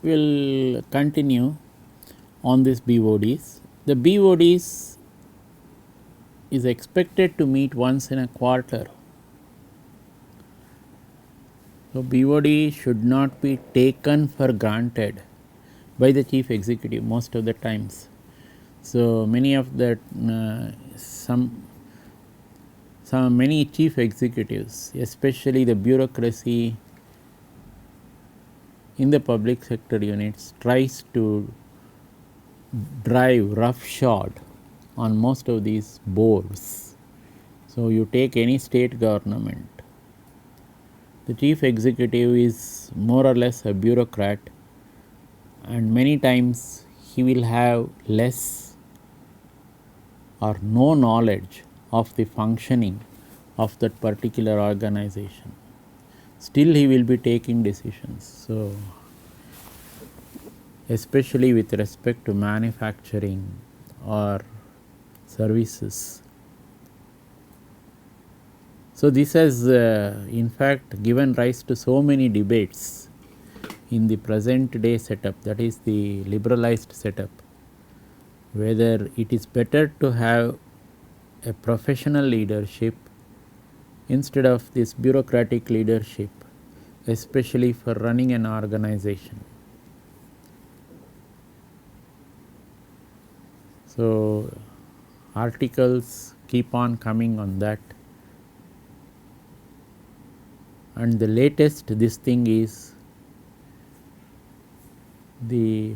will continue on this BoDs. The BoDs is expected to meet once in a quarter. So, BoD should not be taken for granted by the chief executive most of the times. So, many of the many chief executives, especially the bureaucracy in the public sector units, tries to drive roughshod on most of these boards. So, you take any state government, the chief executive is more or less a bureaucrat, and many times he will have less or no knowledge of the functioning of that particular organization. Still he will be taking decisions. So, especially with respect to manufacturing or services. So, this has in fact given rise to so many debates in the present day setup, that is the liberalized setup, whether it is better to have a professional leadership instead of this bureaucratic leadership, especially for running an organization. So, articles keep on coming on that, and the latest this thing is the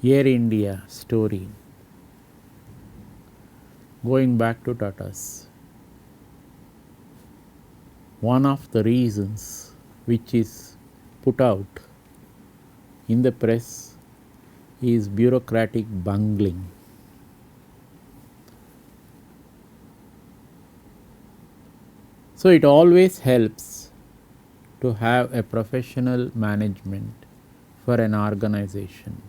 Air India story, going back to Tata's. One of the reasons which is put out in the press is bureaucratic bungling. So, it always helps to have a professional management for an organization.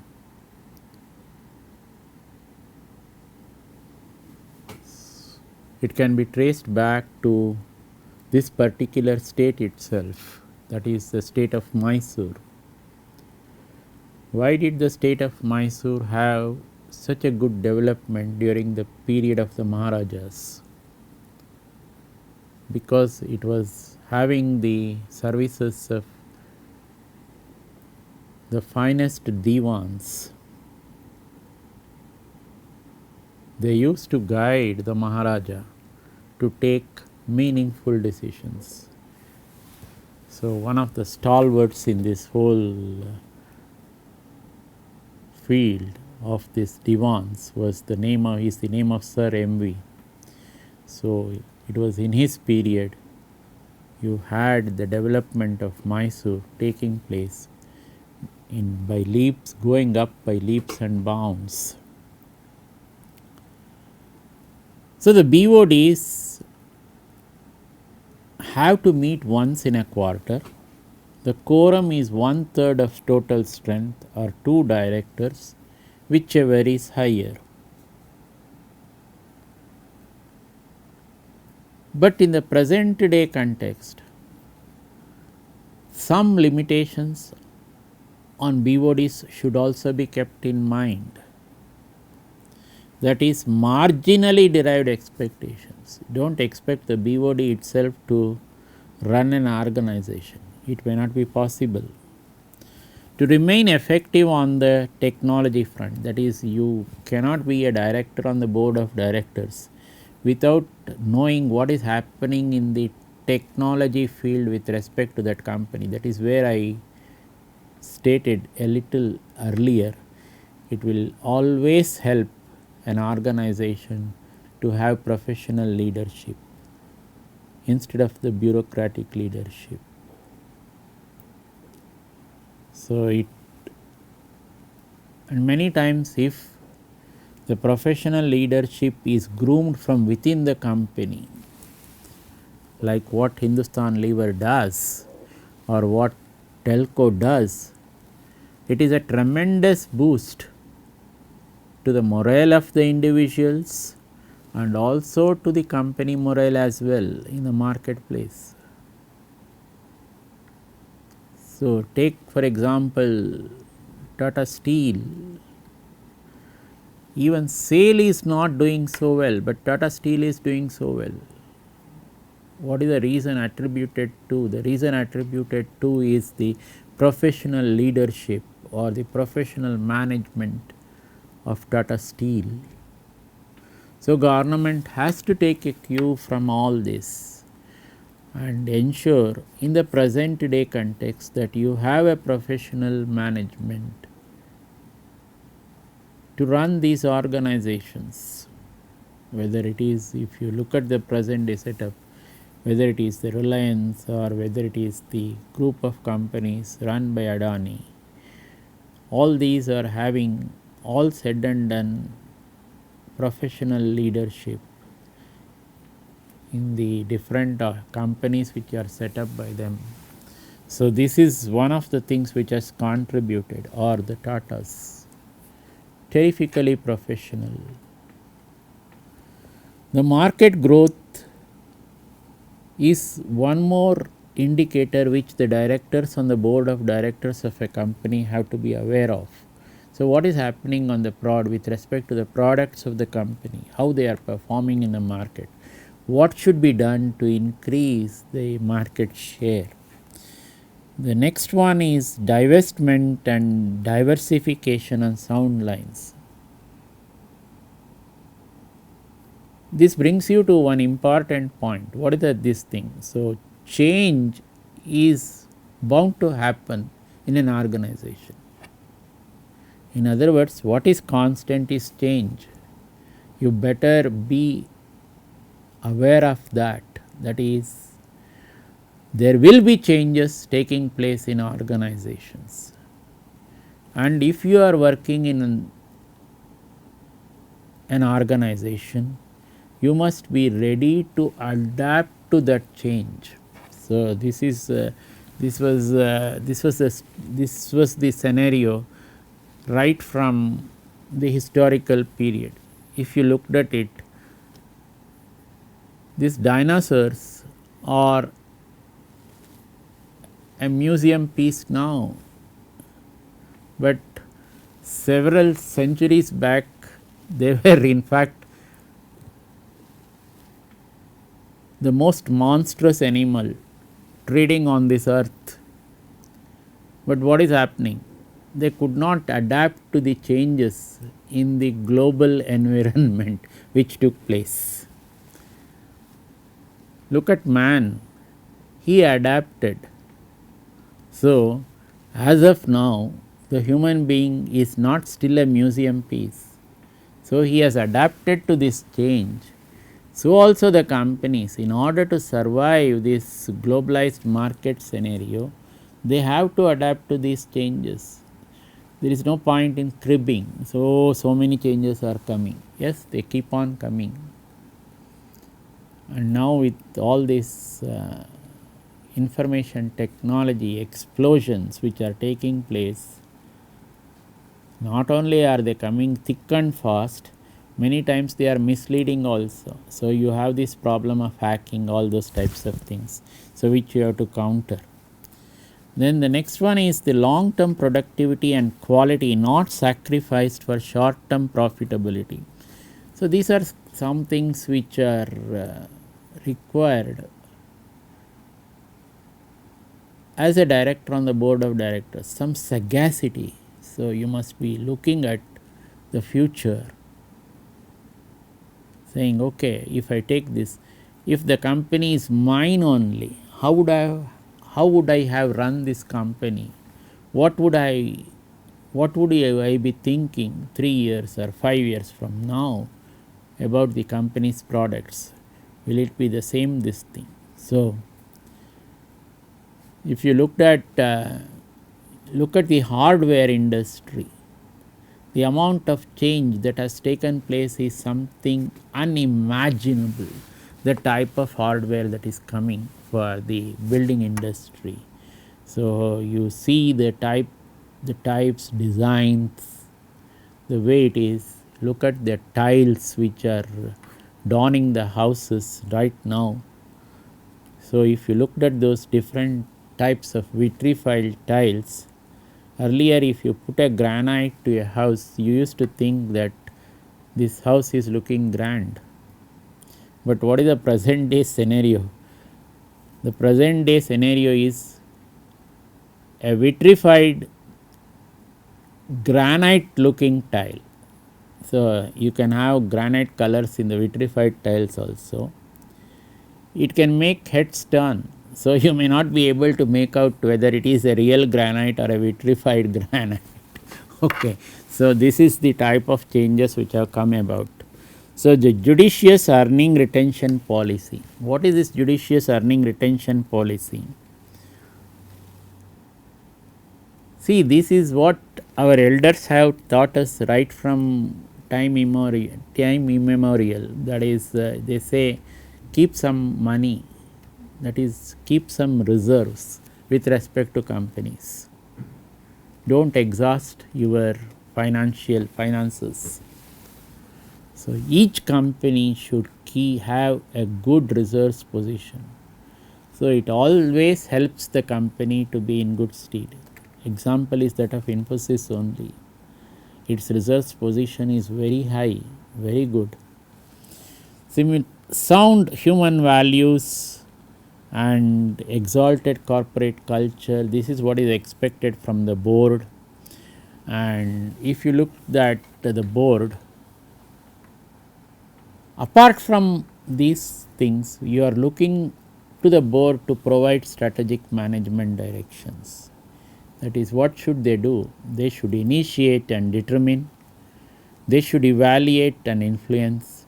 It can be traced back to this particular state itself, that is the state of Mysore. Why did the state of Mysore have such a good development during the period of the Maharajas? Because it was having the services of the finest divans. They used to guide the Maharaja to take meaningful decisions. So, one of the stalwarts in this whole field of this divans was the name of Sir M.V. So, it was in his period you had the development of Mysore taking place by leaps, going up by leaps and bounds. So, the BoDs have to meet once in a quarter. The quorum is 1/3 of total strength or 2 directors, whichever is higher. But in the present day context, some limitations on BoDs should also be kept in mind. That is marginally derived expectations. Don't expect the BoD itself to run an organization. It may not be possible. To remain effective on the technology front, that is, you cannot be a director on the board of directors without knowing what is happening in the technology field with respect to that company. That is where I stated a little earlier, it will always help an organization to have professional leadership instead of the bureaucratic leadership. So, and many times if the professional leadership is groomed from within the company, like what Hindustan Lever does or what Telco does, it is a tremendous boost to the morale of the individuals and also to the company morale as well in the marketplace. So, take for example Tata Steel, even SAIL is not doing so well, but Tata Steel is doing so well. What is the reason attributed to? The reason attributed to is the professional leadership or the professional management of Tata Steel. So, government has to take a cue from all this and ensure in the present day context that you have a professional management to run these organizations, whether it is, if you look at the present day setup, whether it is the Reliance or whether it is the group of companies run by Adani, all these are having, all said and done, professional leadership in the different companies which are set up by them. So, this is one of the things which has contributed, or the Tatas, terrifically professional. The market growth is one more indicator which the directors on the board of directors of a company have to be aware of. So, what is happening on the with respect to the products of the company, how they are performing in the market, what should be done to increase the market share. The next one is divestment and diversification on sound lines. This brings you to one important point. What is this thing? So, change is bound to happen in an organization. In other words, what is constant is change. You better be aware of that. That is, there will be changes taking place in organizations. And if you are working in an organization, you must be ready to adapt to that change. So, this was the scenario right from the historical period. If you looked at it, these dinosaurs are a museum piece now, but several centuries back they were in fact the most monstrous animal treading on this earth. But what is happening? They could not adapt to the changes in the global environment which took place. Look at man, he adapted. So, as of now, the human being is not still a museum piece. So, he has adapted to this change. So, also the companies, in order to survive this globalized market scenario, they have to adapt to these changes. There is no point in cribbing. So many changes are coming. Yes, they keep on coming. And now with all these information technology explosions which are taking place, not only are they coming thick and fast, many times they are misleading also. So, you have this problem of hacking, all those types of things, so which you have to counter. Then the next one is the long term productivity and quality not sacrificed for short term profitability. So, these are some things which are required as a director on the board of directors, some sagacity. So, you must be looking at the future, saying, okay, if I take this, if the company is mine only, how would I have run this company? What would I be thinking 3 years or 5 years from now about the company's products? Will it be the same this thing? So, if you look at the hardware industry, the amount of change that has taken place is something unimaginable. The type of hardware that is coming for the building industry. So, you see the types, designs, the way it is. Look at the tiles which are adorning the houses right now. So, if you looked at those different types of vitrified tiles, Earlier, if you put a granite to a house, you used to think that this house is looking grand. But what is the present day scenario? The present day scenario is a vitrified granite looking tile. So, you can have granite colors in the vitrified tiles also. It can make heads turn. So, you may not be able to make out whether it is a real granite or a vitrified granite. Okay. So, this is the type of changes which have come about. So, the judicious earning retention policy. What is this judicious earning retention policy? See, this is what our elders have taught us right from time immemorial. That is, they say, keep some money, that is, keep some reserves with respect to companies. Don't exhaust your finances. So, each company should have a good reserves position. So, it always helps the company to be in good state. Example is that of Infosys only. Its reserves position is very high, very good. Sound human values and exalted corporate culture, this is what is expected from the board. And if you look at the board, apart from these things, you are looking to the board to provide strategic management directions. That is, what should they do? They should initiate and determine, they should evaluate and influence,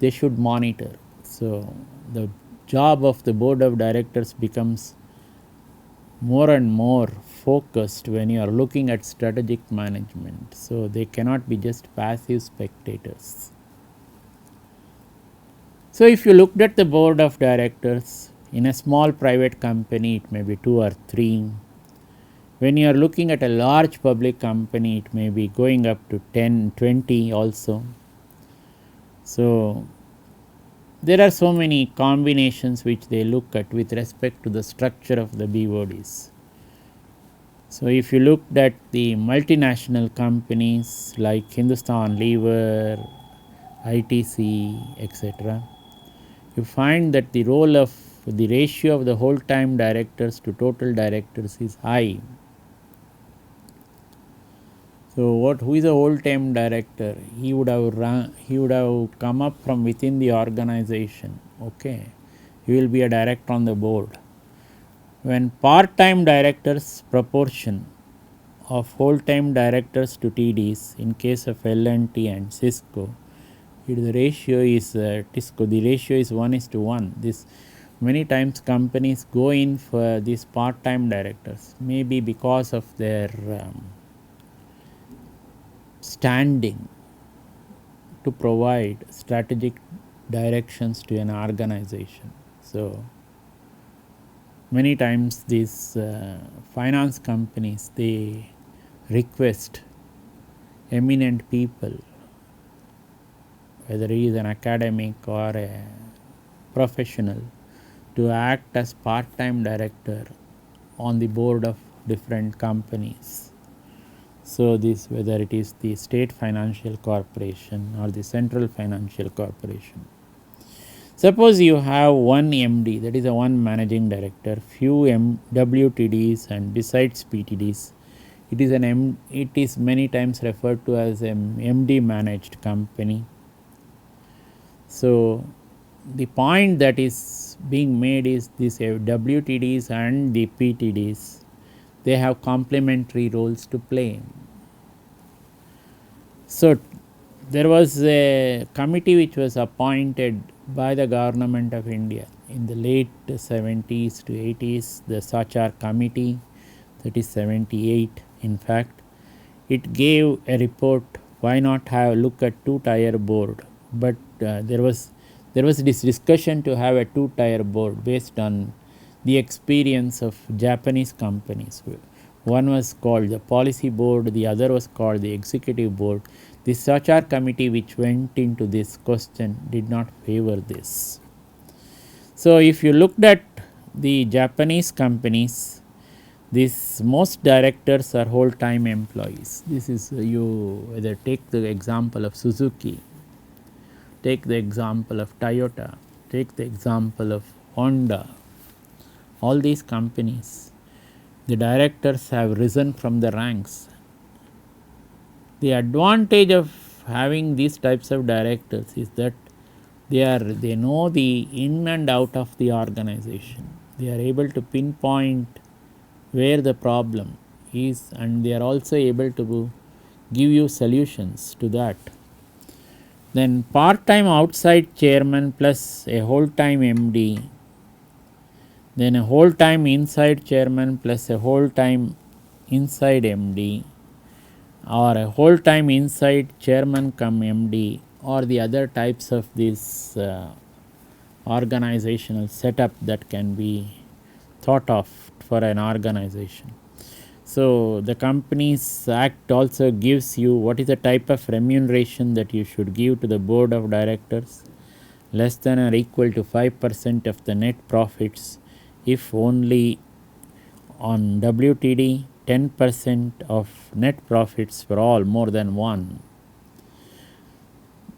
they should monitor. So, the job of the board of directors becomes more and more focused when you are looking at strategic management. So, they cannot be just passive spectators. So, if you looked at the board of directors in a small private company, it may be 2 or 3. When you are looking at a large public company, it may be going up to 10, 20 also. So, there are so many combinations which they look at with respect to the structure of the BoDs. So, if you looked at the multinational companies like Hindustan Lever, ITC, etc., you find that the role of the ratio of the whole time directors to total directors is high. So, who is a whole time director? He would have come up from within the organization. Okay, he will be a director on the board. When part time directors proportion of whole time directors to TDs in case of L&T and Cisco, the ratio is Tisco. The ratio is 1:1. This many times companies go in for these part time directors, maybe because of their standing to provide strategic directions to an organization. So, many times these finance companies, they request eminent people, whether he is an academic or a professional, to act as part-time director on the board of different companies. So, this, whether it is the state financial corporation or the central financial corporation. Suppose you have one MD, that is a one managing director, few WTDs, and besides PTDs, it is many times referred to as an MD managed company. So, the point that is being made is this WTDs and the PTDs, they have complementary roles to play. So, there was a committee which was appointed by the government of India in the late 70s to 80s, the Sachar committee, that is 78 in fact. It gave a report, why not have look at two-tier board, but there was this discussion to have a two-tier board based on the experience of Japanese companies. One was called the policy board, the other was called the executive board. The Sachar committee which went into this question did not favor this. So, if you looked at the Japanese companies, These most directors are whole time employees. This is you either take the example of Suzuki, take the example of Toyota, take the example of Honda, all these companies, the directors have risen from the ranks. The advantage of having these types of directors is that they know the in and out of the organization. They are able to pinpoint where the problem is, and they are also able to give you solutions to that. Then part-time outside chairman plus a whole-time MD, then a whole-time inside chairman plus a whole-time inside MD, or a whole-time inside chairman come MD, or the other types of this organizational setup that can be thought of for an organization. So the Companies Act also gives you what is the type of remuneration that you should give to the board of directors, less than or equal to 5% of the net profits, if only on WTD 10% of net profits for all more than one.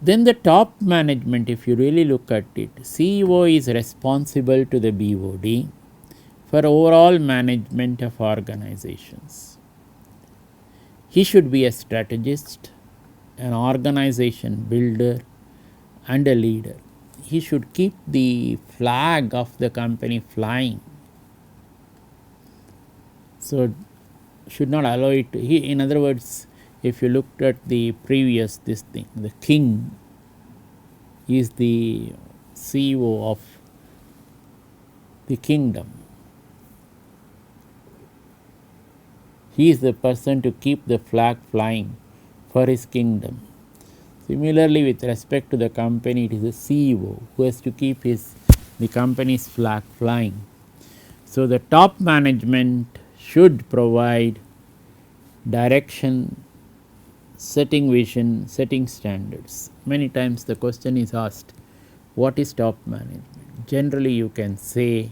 Then the top management, if you really look at it, CEO is responsible to the BoD for overall management of organizations. He should be a strategist, an organization builder, and a leader. He should keep the flag of the company flying. So should not allow it. In other words, if you looked at the previous this thing, the king is the CEO of the kingdom. He is the person to keep the flag flying for his kingdom. Similarly, with respect to the company, it is the CEO who has to keep the company's flag flying. So the top management should provide direction, setting vision, setting standards. Many times the question is asked, what is top management? Generally you can say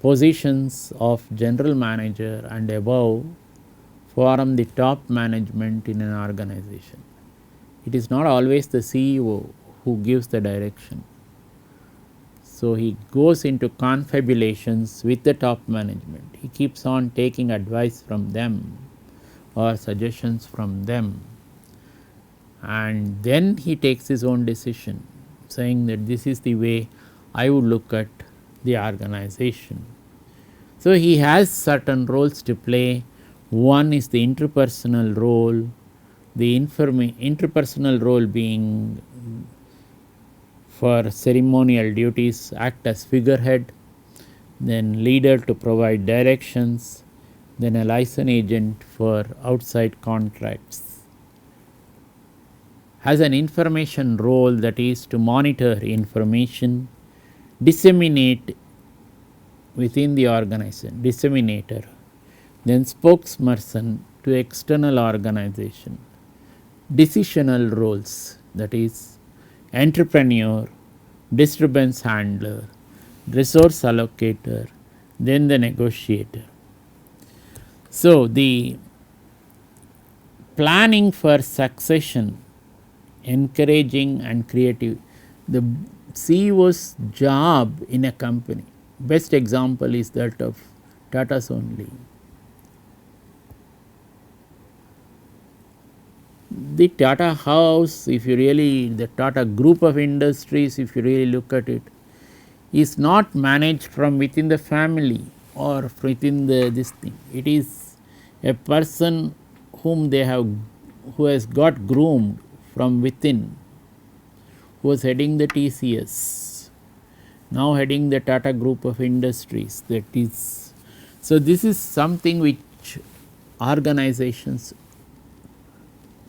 positions of general manager and above form the top management in an organization. It is not always the CEO who gives the direction. So he goes into confabulations with the top management. He keeps on taking advice from them or suggestions from them, and then he takes his own decision, saying that this is the way I would look at the organization. So he has certain roles to play. One is the interpersonal role, the interpersonal role being for ceremonial duties, act as figurehead, then leader to provide directions, then a license agent for outside contracts. Has an information role, that is to monitor information, disseminate within the organization, disseminator, then spokesperson to external organization, decisional roles, that is entrepreneur, disturbance handler, resource allocator, then the negotiator. So the planning for succession, encouraging and creative, the CEO's job in a company, best example is that of Tata's only. The Tata house, if you really, the Tata group of industries, if you really look at it, is not managed from within the family or within this thing. It is a person who has got groomed from within, who was heading the TCS, now heading the Tata group of industries. That is, so this is something which organizations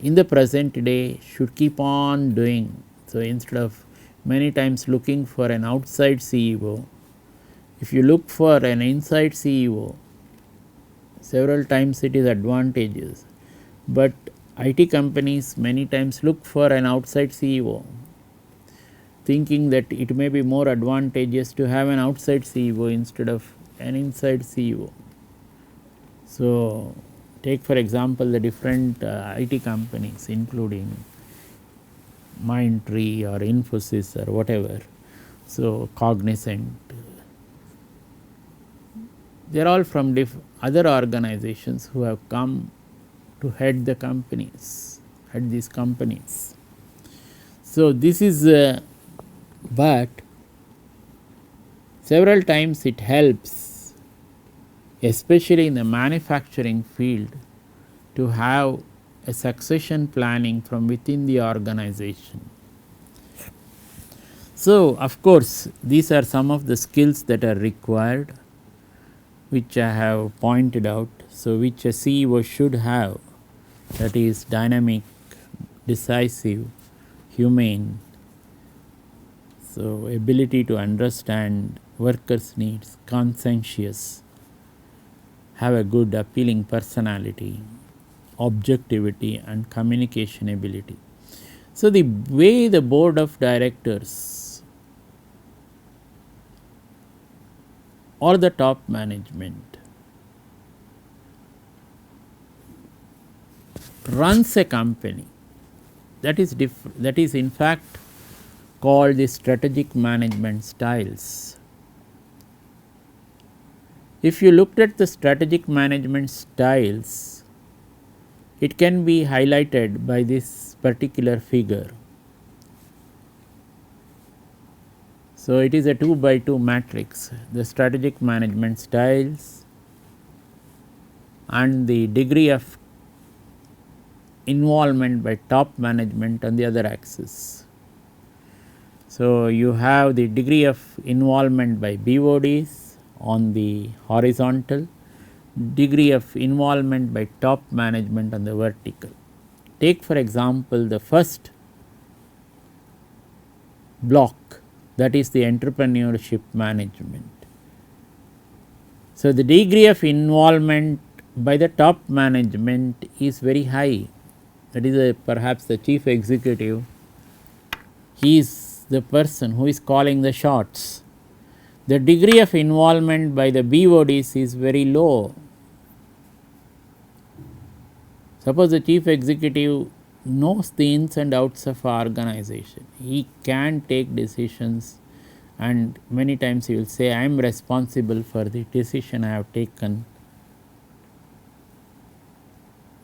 in the present day should keep on doing. So instead of many times looking for an outside CEO, if you look for an inside CEO, several times it is advantageous, but IT companies many times look for an outside CEO, thinking that it may be more advantageous to have an outside CEO instead of an inside CEO. So, take for example the different IT companies including Mindtree or Infosys or whatever. So, Cognizant, they are all from other organizations who have come to head the companies, head these companies. So, this is but several times it helps, especially in the manufacturing field, to have a succession planning from within the organization. So, of course, these are some of the skills that are required, which I have pointed out. So, which a CEO should have, that is dynamic, decisive, humane, so ability to understand workers' needs, conscientious, have a good appealing personality, objectivity and communication ability. So, the way the board of directors or the top management runs a company, that is in fact called the strategic management styles. If you looked at the strategic management styles, it can be highlighted by this particular figure. So, it is a 2 by 2 matrix, the strategic management styles and the degree of involvement by top management on the other axis. So, you have the degree of involvement by BoDs on the horizontal, degree of involvement by top management on the vertical. Take for example the first block, that is the entrepreneurship management. So, the degree of involvement by the top management is very high, that is perhaps the chief executive, he is the person who is calling the shots. The degree of involvement by the BoDs is very low. Suppose the chief executive knows the ins and outs of our organization, he can take decisions, and many times he will say, I am responsible for the decision I have taken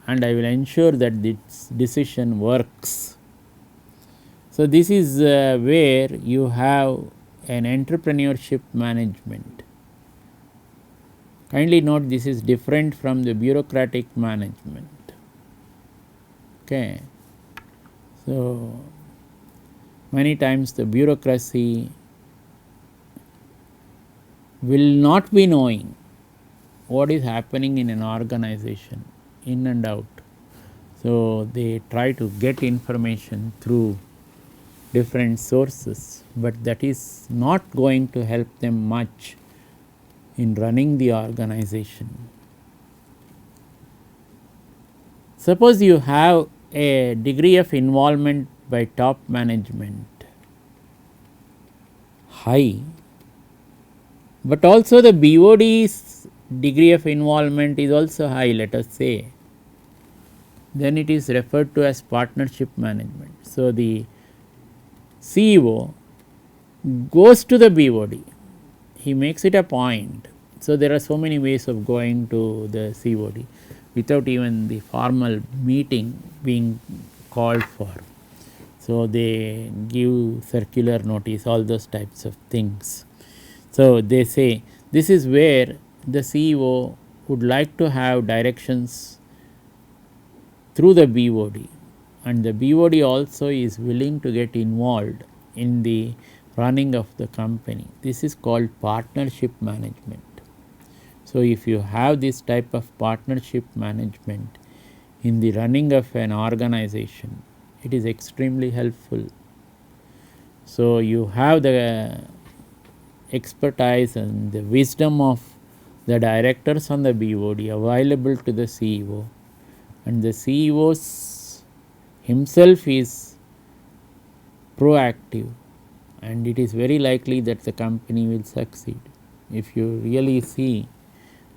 and I will ensure that this decision works. So, this is where you have an entrepreneurship management. Kindly note, this is different from the bureaucratic management. Okay. So, many times the bureaucracy will not be knowing what is happening in an organization in and out. So, they try to get information through different sources, but that is not going to help them much in running the organization. Suppose you have a degree of involvement by top management high, but also the BoD's degree of involvement is also high, let us say, then it is referred to as partnership management. So, the CEO goes to the BoD, he makes it a point. So, there are so many ways of going to the COD without even the formal meeting being called for. So, they give circular notice, all those types of things. So, they say this is where the CEO would like to have directions through the BoD, and the BoD also is willing to get involved in the running of the company. This is called partnership management. So, if you have this type of partnership management in the running of an organization, it is extremely helpful. So, you have the expertise and the wisdom of the directors on the BoD available to the CEO, and the CEO himself is proactive, and it is very likely that the company will succeed if you really see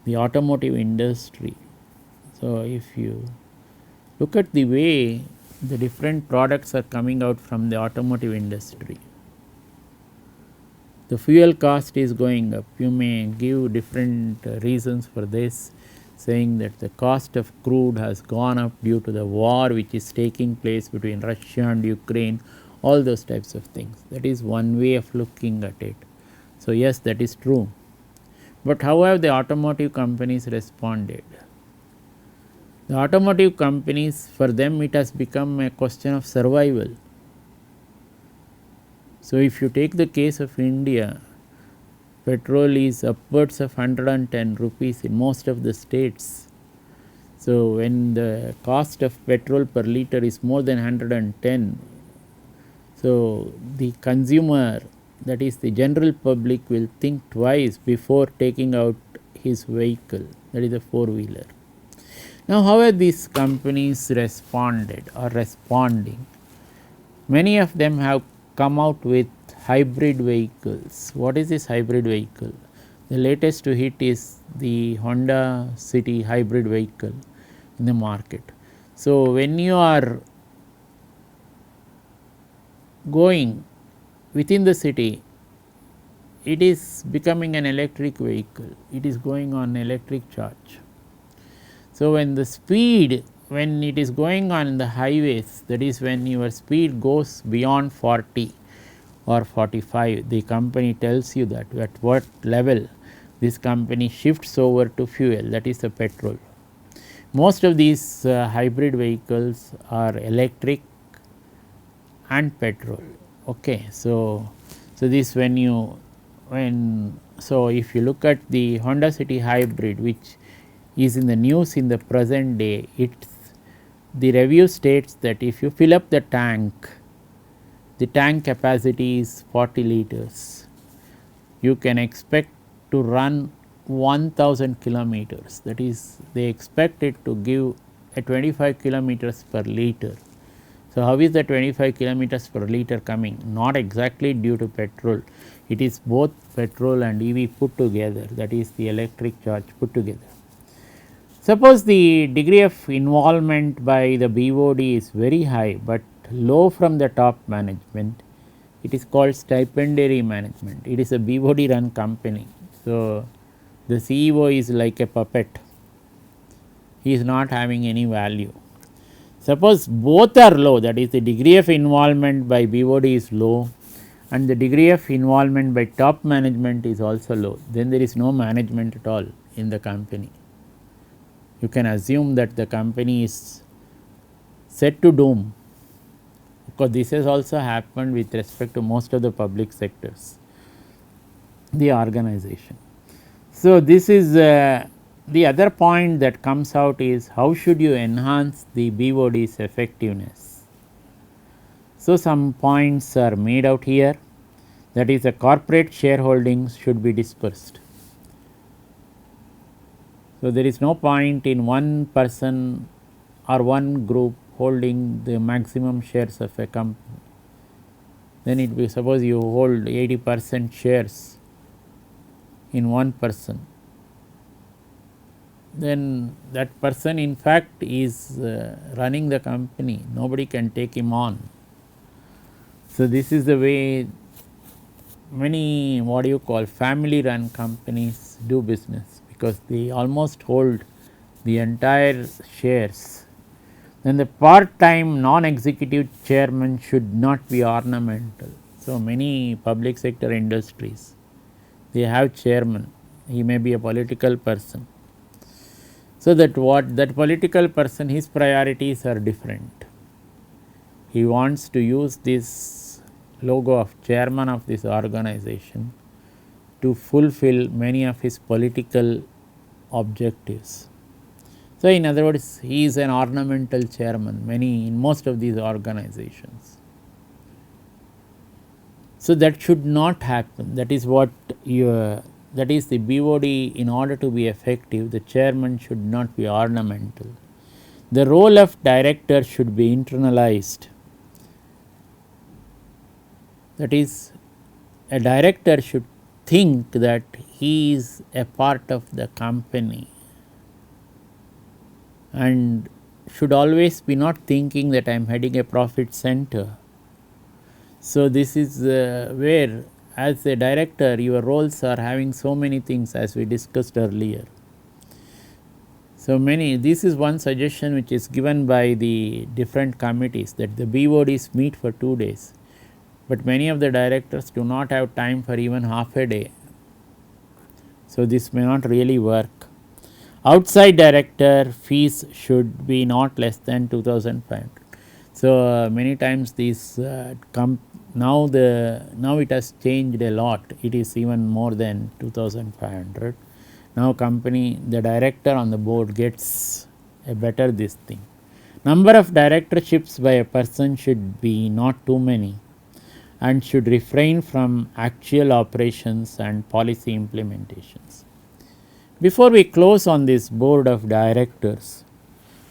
the automotive industry. So, if you look at the way the different products are coming out from the automotive industry, the fuel cost is going up. You may give different reasons for this, saying that the cost of crude has gone up due to the war which is taking place between Russia and Ukraine, all those types of things. That is one way of looking at it. So, yes, that is true. But how have the automotive companies responded? The automotive companies, for them it has become a question of survival. So, if you take the case of India, petrol is upwards of 110 rupees in most of the states. So, when the cost of petrol per liter is more than 110, so the consumer, that is the general public, will think twice before taking out his vehicle, that is a four-wheeler. Now, how have these companies responded or responding? Many of them have come out with hybrid vehicles. What is this hybrid vehicle? The latest to hit is the Honda City hybrid vehicle in the market. So, when you are going within the city, it is becoming an electric vehicle, it is going on electric charge. So, when the speed, when it is going on the highways, that is when your speed goes beyond 40 or 45, the company tells you that at what level this company shifts over to fuel, that is the petrol. Most of these hybrid vehicles are electric and petrol. Okay. So, this when you so if you look at the Honda City hybrid, which is in the news in the present day, the review states that if you fill up the tank capacity is 40 liters, you can expect to run 1000 kilometers. That is, they expect it to give a 25 kilometers per liter. So, how is the 25 kilometers per liter coming? Not exactly due to petrol, it is both petrol and EV put together, that is the electric charge put together. Suppose the degree of involvement by the BoD is very high, but low from the top management, it is called stipendiary management. It is a BoD run company. So, the CEO is like a puppet, he is not having any value. Suppose both are low, that is the degree of involvement by BoD is low and the degree of involvement by top management is also low, then there is no management at all in the company. You can assume that the company is set to doom, because this has also happened with respect to most of the public sectors, the organization. So, this is the other point that comes out is how should you enhance the BoD's effectiveness. So, some points are made out here, that is the corporate shareholdings should be dispersed. So, there is no point in one person or one group holding the maximum shares of a company. Then it will, suppose you hold 80% shares in one person, then that person in fact is running the company, nobody can take him on. So, this is the way many family run companies do business, because they almost hold the entire shares. Then the part time non executive chairman should not be ornamental. So, many public sector industries, they have chairman, he may be a political person. So, that political person, his priorities are different. He wants to use this logo of chairman of this organization to fulfill many of his political objectives. So, in other words, he is an ornamental chairman in most of these organizations. So, that should not happen. That is what that is the BoD. In order to be effective, the chairman should not be ornamental. The role of director should be internalized. That is, a director should think that he is a part of the company and should always be not thinking that I am heading a profit center. So, this is where as a director your roles are having so many things as we discussed earlier. So, this is one suggestion which is given by the different committees, that the BoDs meet for 2 days, but many of the directors do not have time for even half a day. So, this may not really work. Outside director fees should be not less than 2,500. So, many times these now it has changed a lot, it is even more than 2,500. Now the director on the board gets a better this thing. Number of directorships by a person should be not too many and should refrain from actual operations and policy implementations. Before we close on this board of directors,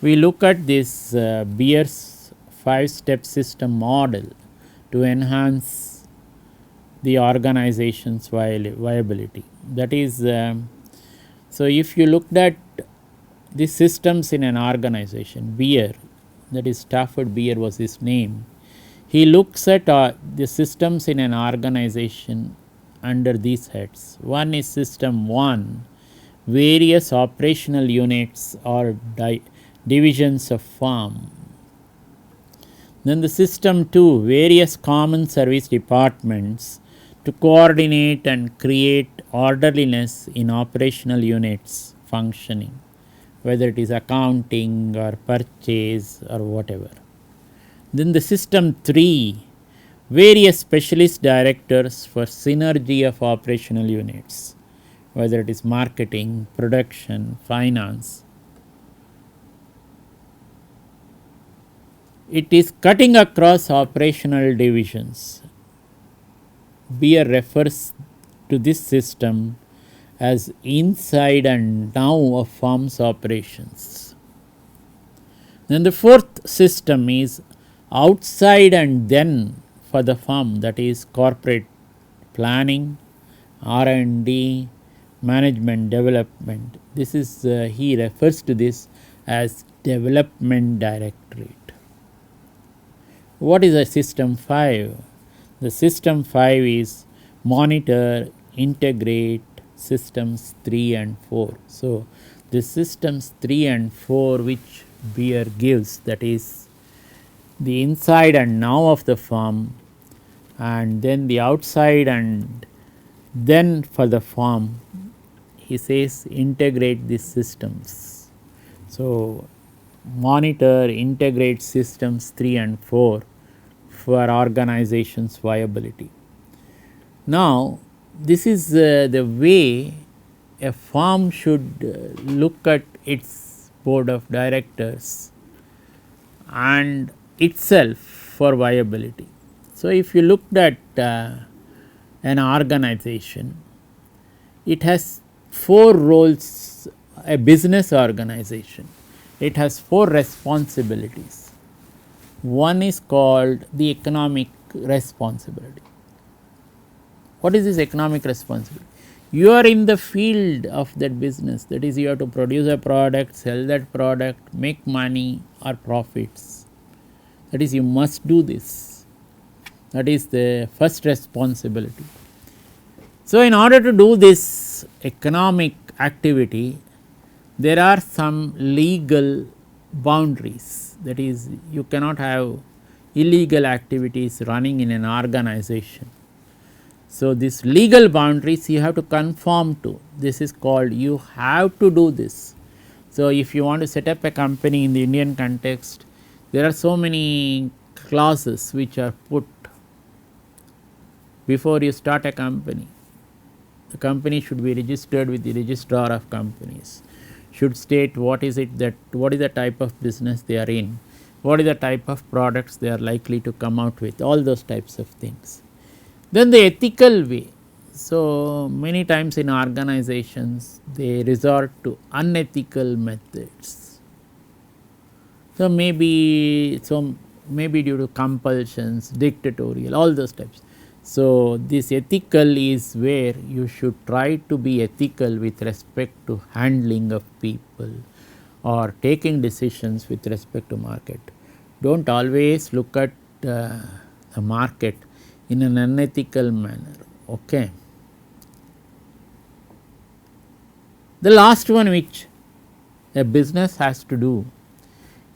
we look at this Beer's 5-step system model to enhance the organization's viability. That is, so if you looked at the systems in an organization, Beer, that is Stafford Beer was his name, he looks at the systems in an organization under these heads. One is system 1, various operational units or divisions of firm. Then the system 2, various common service departments to coordinate and create orderliness in operational units functioning, whether it is accounting or purchase or whatever. Then the system 3, various specialist directors for synergy of operational units, whether it is marketing, production, finance. It is cutting across operational divisions. Beer refers to this system as inside and now of firm's operations. Then the 4th system is outside and then for the firm, that is corporate planning, R&D, management development. This is he refers to this as development directorate. What is a system 5? The system 5 is monitor, integrate systems 3 and 4. So, the systems 3 and 4 which Beer gives, that is the inside and now of the firm, and then the outside and then for the firm, he says integrate these systems. So, monitor, integrate systems 3 and 4 for organization's viability. Now, this is the way a firm should look at its board of directors and itself for viability. So, if you looked at an organization, it has 4 roles, a business organization. It has 4 responsibilities. One is called the economic responsibility. What is this economic responsibility? You are in the field of that business, that is, you have to produce a product, sell that product, make money or profits. That is, you must do this. That is the first responsibility. So, in order to do this economic activity, there are some legal boundaries, that is, you cannot have illegal activities running in an organization. So, this legal boundaries you have to conform to, this is called you have to do this. So, if you want to set up a company in the Indian context, there are so many clauses which are put before you start a company. The company should be registered with the registrar of companies, should state what is the type of business they are in, what is the type of products they are likely to come out with, all those types of things. Then the ethical way. So, many times in organizations they resort to unethical methods. So, maybe due to compulsions, dictatorial, all those types. So, this ethical is where you should try to be ethical with respect to handling of people or taking decisions with respect to market. Do not always look at the market in an unethical manner. Okay. The last one which a business has to do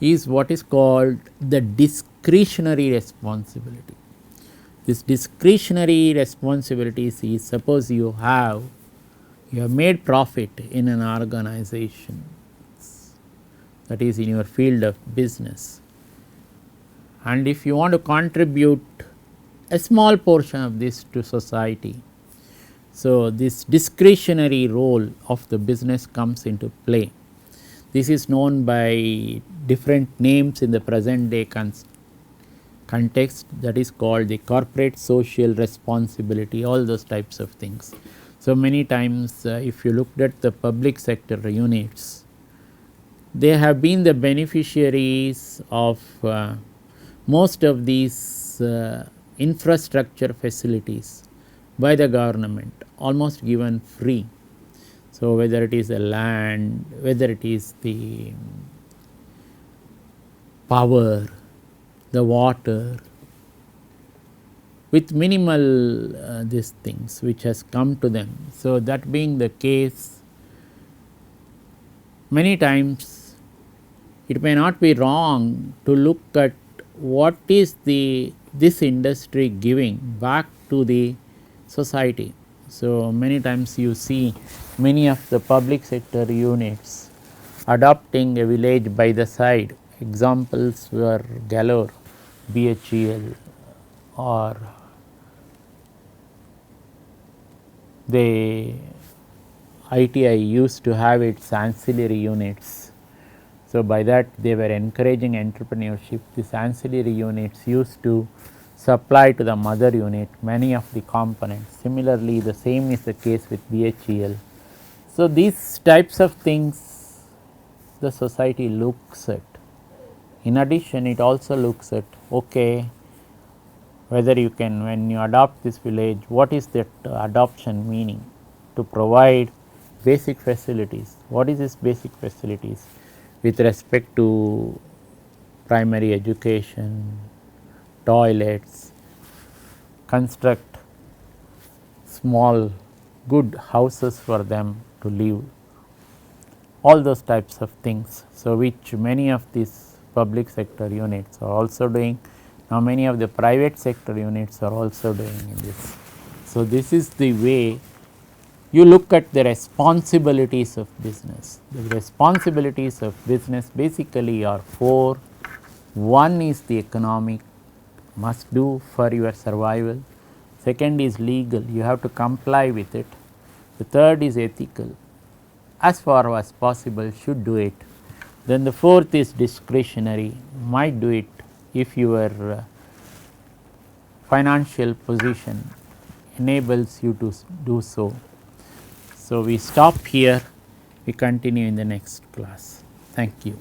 is what is called the discretionary responsibility. This discretionary responsibilities is, suppose you have made profit in an organization, that is in your field of business, and if you want to contribute a small portion of this to society, so this discretionary role of the business comes into play. This is known by different names in the present day context, that is called the corporate social responsibility, all those types of things. So, many times if you looked at the public sector units, they have been the beneficiaries of most of these infrastructure facilities by the government, almost given free. So, whether it is the land, whether it is the power, the water, with minimal these things which has come to them. So, that being the case, many times it may not be wrong to look at what is this industry giving back to the society. So, many times you see many of the public sector units adopting a village by the side. Examples were galore, BHEL, or the ITI used to have its ancillary units. So, by that they were encouraging entrepreneurship. These ancillary units used to supply to the mother unit many of the components. Similarly, the same is the case with BHEL. So, these types of things the society looks at. In addition, it also looks at, okay, whether you can, when you adopt this village, what is that adoption meaning? To provide basic facilities. What is this basic facilities? With respect to primary education, toilets, construct small good houses for them to live, all those types of things. So, which many of these public sector units are also doing. Now, many of the private sector units are also doing in this. So, this is the way you look at the responsibilities of business. The responsibilities of business basically are four. One is the economic, must do for your survival. Second is legal, you have to comply with it. The third is ethical, as far as possible should do it. Then the fourth is discretionary, might do it if your financial position enables you to do so. So, we stop here, we continue in the next class. Thank you.